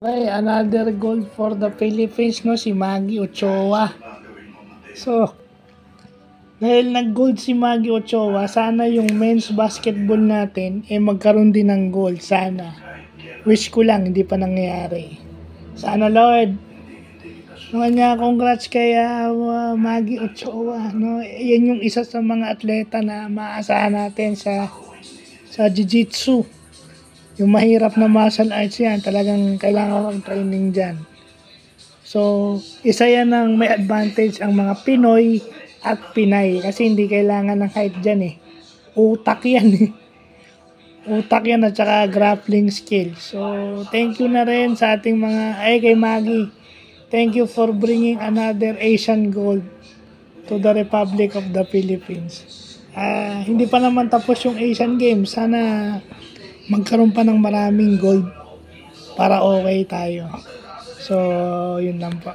Okay, another gold for the Philippines, no, si Maggie Ochoa. So, dahil nag-gold si Maggie Ochoa, sana yung men's basketball natin magkaroon din ng gold. Sana. Wish ko lang, hindi pa nangyayari. Sana, Lord. No, niya, congrats kay Maggie Ochoa. No? Yan yung isa sa mga atleta na maasahan natin sa jiu-jitsu. Yung mahirap na martial arts yan, talagang kailangan ng training dyan. So, isa yan ng may advantage ang mga Pinoy at Pinay kasi hindi kailangan ng height dyan eh. Utak yan eh. Utak yan at saka grappling skill. So, thank you na rin sa ating kay Maggie. Thank you for bringing another Asian gold to the Republic of the Philippines. Hindi pa naman tapos yung Asian Games. Sana magkaroon pa ng maraming gold para okay tayo. So, yun lang po.